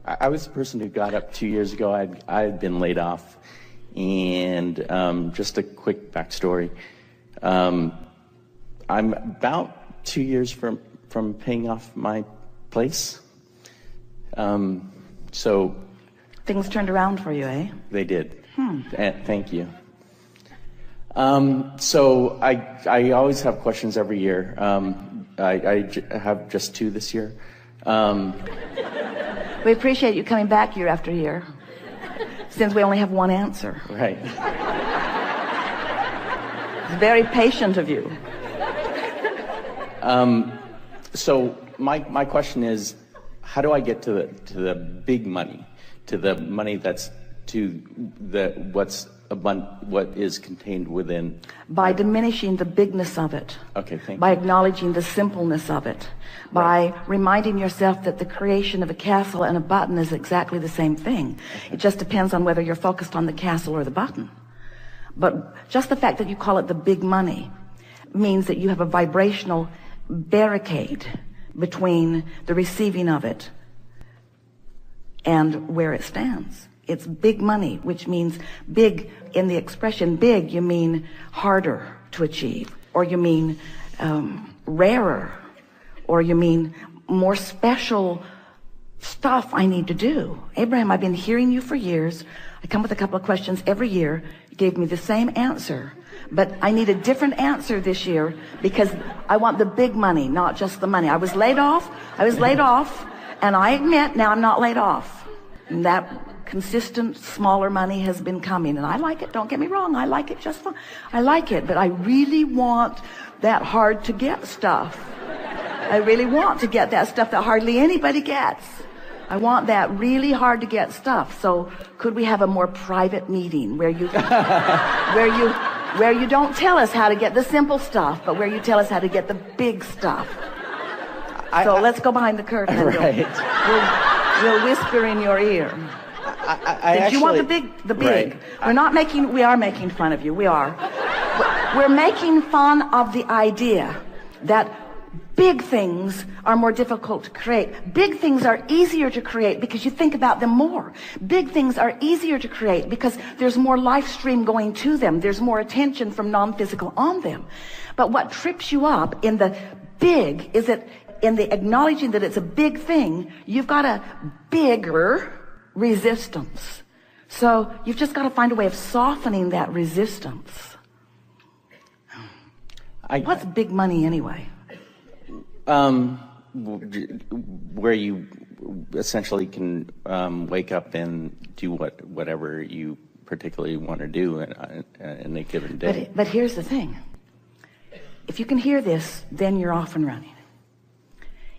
I was the person who got up 2 years ago. I had been laid off, and just a quick backstory. I'm about 2 years from paying off my place. So things turned around for you, eh? They did. Thank you. So I always have questions every year. I have just 2 this year. We appreciate you coming back year after year, since we only have one answer. Right. It's very patient of you. So my question is, how do I get to the big money, to the money that's what is contained within? By diminishing the bigness of it. Okay, thank you. By acknowledging the simpleness of it. By reminding yourself that the creation of a castle and a button is exactly the same thing. Okay. It just depends on whether you're focused on the castle or the button. But just the fact that you call it the big money means that you have a vibrational barricade between the receiving of it and where it stands. It's big money, which means big. In the expression big, you mean harder to achieve, or you mean rarer, or you mean more special stuff I need to do. Abraham, I've been hearing you for years. I come with a couple of questions every year. You gave me the same answer, but I need a different answer this year because I want the big money, not just the money. I was laid off, and I admit now I'm not laid off. And that consistent smaller money has been coming, and I like it. Don't get me wrong, I like it just fine. I like it, but I really want that hard to get stuff. I really want to get that stuff that hardly anybody gets. I want that really hard to get stuff. So could we have a more private meeting where you where you don't tell us how to get the simple stuff, but where you tell us how to get the big stuff? So let's go behind the curtain. Right. We'll whisper in your ear. Did you want the big? Right. We are making fun of you. We are. We're making fun of the idea that big things are more difficult to create. Big things are easier to create because you think about them more. Big things are easier to create because there's more life stream going to them. There's more attention from non-physical on them. But what trips you up in the big is that in the acknowledging that it's a big thing, you've got a bigger resistance. So you've just got to find a way of softening that resistance. What's big money anyway? Where you essentially can wake up and do whatever you particularly want to do in a given day. But here's the thing. If you can hear this, then you're off and running.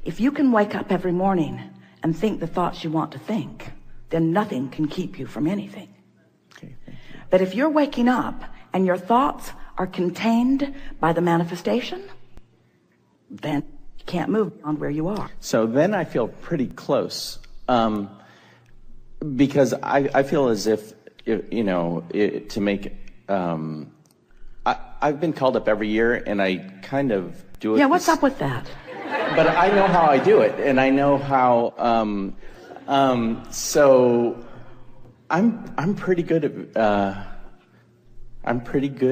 If you can wake up every morning and think the thoughts you want to think, then nothing can keep you from anything. Okay, thank you. But if you're waking up and your thoughts are contained by the manifestation, then you can't move beyond where you are. So then I feel pretty close, because I feel as if to make I've been called up every year, and I kind of do it. Yeah, what's up with that? But I know how I do it, and I know how. So I'm pretty good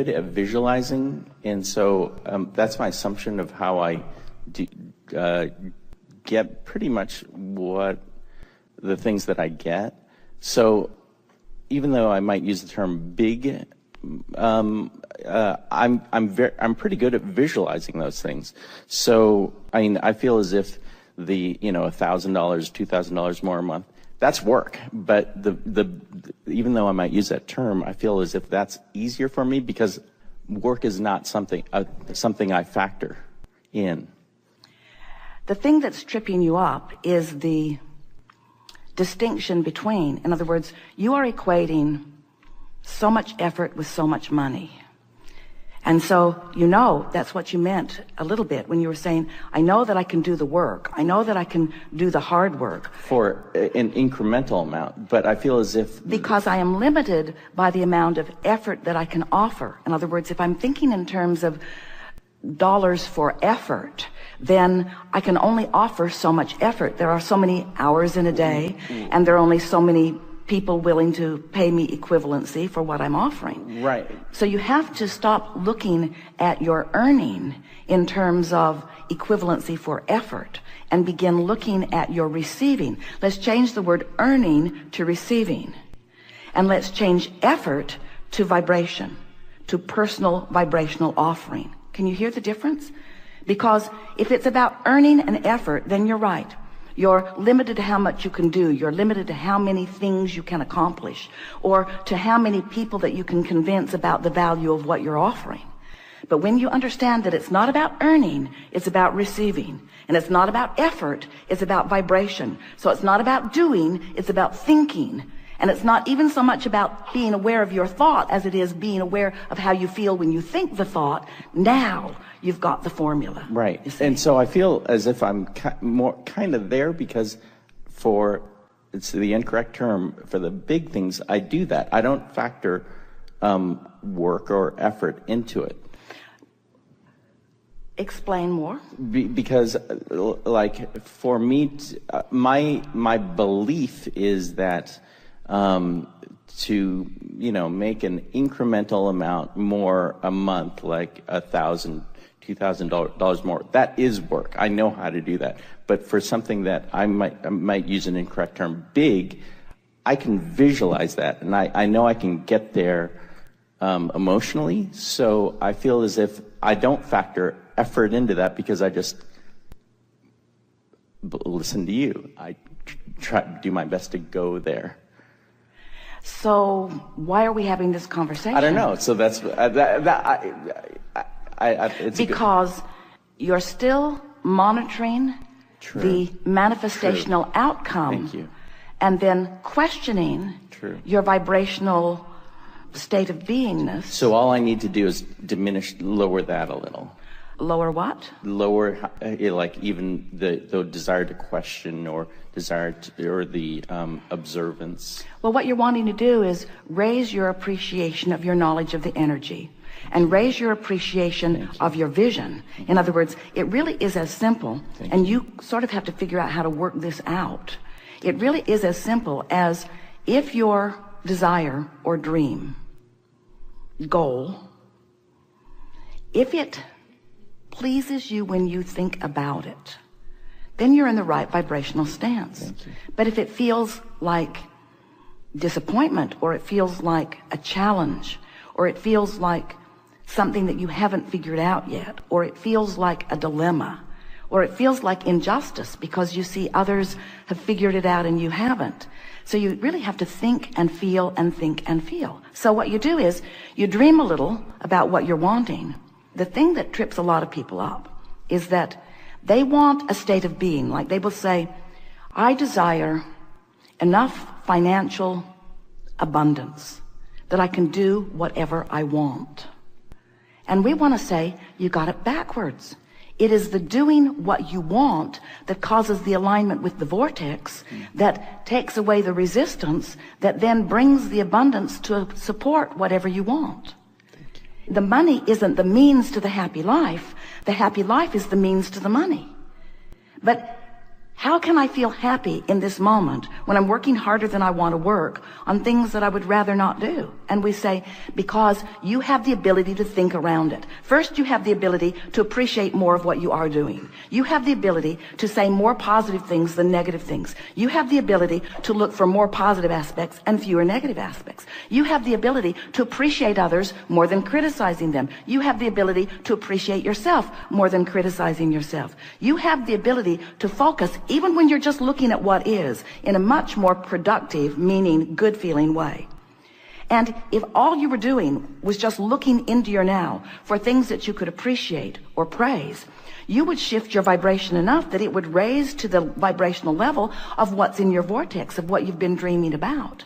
at visualizing, and so that's my assumption of how I get pretty much what the things that I get. So even though I might use the term big, I'm pretty good at visualizing those things. So I mean, I feel as if the $1,000, $2,000 more a month, that's work. But even though I might use that term, I feel as if that's easier for me because work is not something I factor in. The thing that's tripping you up is the distinction between, in other words, you are equating so much effort with so much money. And so, that's what you meant a little bit when you were saying, I know that I can do the work. I know that I can do the hard work. For an incremental amount, but I feel as if... Because I am limited by the amount of effort that I can offer. In other words, if I'm thinking in terms of dollars for effort, then I can only offer so much effort. There are so many hours in a day, and there are only so many people willing to pay me equivalency for what I'm offering. Right. So you have to stop looking at your earning in terms of equivalency for effort and begin looking at your receiving. Let's change the word earning to receiving. And let's change effort to vibration, to personal vibrational offering. Can you hear the difference? Because if it's about earning and effort, then you're right. You're limited to how much you can do. You're limited to how many things you can accomplish, or to how many people that you can convince about the value of what you're offering. But when you understand that it's not about earning, it's about receiving. And it's not about effort, it's about vibration. So it's not about doing, it's about thinking. And it's not even so much about being aware of your thought as it is being aware of how you feel when you think the thought. Now you've got the formula. Right. And so I feel as if I'm kind of there, because it's the incorrect term, for the big things, I do that. I don't factor work or effort into it. Explain more. Because, like, for me, my belief is that to, make an incremental amount more a month, like $1,000, $2,000 more, that is work. I know how to do that. But for something that I might use an incorrect term, big, I can visualize that, and I know I can get there emotionally. So I feel as if I don't factor effort into that, because I just listen to you. I try to do my best to go there. So why are we having this conversation? I don't know. So that's it's because you're still monitoring the manifestational outcome. Thank you. And then questioning your vibrational state of beingness. So all I need to do is lower that a little. Lower what? Lower, like, even the desire to question, or desire to, or the observance. Well, what you're wanting to do is raise your appreciation of your knowledge of the energy, and raise your appreciation of your vision. In other words, it really is as simple, and you sort of have to figure out how to work this out. It really is as simple as, if your desire or dream, goal, if it pleases you when you think about it, then you're in the right vibrational stance. But if it feels like disappointment, or it feels like a challenge, or it feels like something that you haven't figured out yet, or it feels like a dilemma, or it feels like injustice because you see others have figured it out and you haven't. So you really have to think and feel and think and feel. So what you do is you dream a little about what you're wanting. The thing that trips a lot of people up is that they want a state of being. Like, they will say, I desire enough financial abundance that I can do whatever I want. And we want to say, you got it backwards. It is the doing what you want that causes the alignment with the vortex, that takes away the resistance, that then brings the abundance to support whatever you want. The money isn't the means to the happy life. The happy life is the means to the money. But how can I feel happy in this moment when I'm working harder than I want to work on things that I would rather not do? And we say, because you have the ability to think around it. First, you have the ability to appreciate more of what you are doing. You have the ability to say more positive things than negative things. You have the ability to look for more positive aspects and fewer negative aspects. You have the ability to appreciate others more than criticizing them. You have the ability to appreciate yourself more than criticizing yourself. You have the ability to focus, even when you're just looking at what is, in a much more productive, meaning, good feeling way. And if all you were doing was just looking into your now for things that you could appreciate or praise, you would shift your vibration enough that it would raise to the vibrational level of what's in your vortex, of what you've been dreaming about.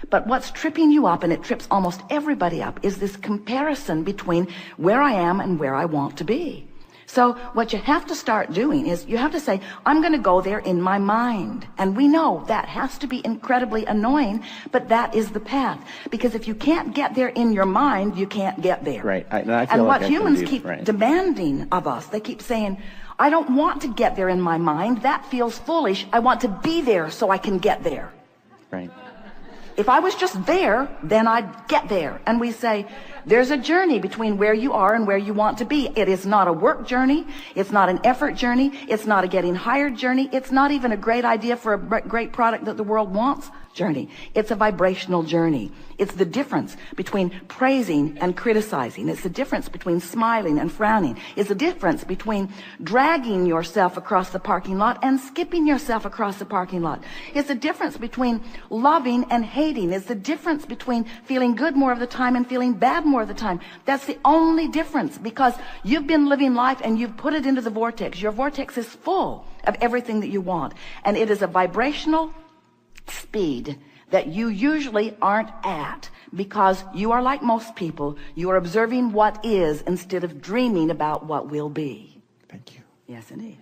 But what's tripping you up, and it trips almost everybody up, is this comparison between where I am and where I want to be. So what you have to start doing is you have to say, I'm going to go there in my mind. And we know that has to be incredibly annoying, but that is the path. Because if you can't get there in your mind, you can't get there. Right. And I feel and like what humans keep demanding of us, they keep saying, I don't want to get there in my mind. That feels foolish. I want to be there so I can get there. Right. If I was just there, then I'd get there. And we say, there's a journey between where you are and where you want to be. It is not a work journey. It's not an effort journey. It's not a getting hired journey. It's not even a great idea for a great product that the world wants journey. It's a vibrational journey. It's the difference between praising and criticizing. It's the difference between smiling and frowning. It's the difference between dragging yourself across the parking lot and skipping yourself across the parking lot. It's the difference between loving and hating. It's the difference between feeling good more of the time and feeling bad more of the time. That's the only difference, because you've been living life and you've put it into the vortex. Your vortex is full of everything that you want, and it is a vibrational speed that you usually aren't at, because you are like most people. You are observing what is instead of dreaming about what will be. Thank you. Yes, indeed.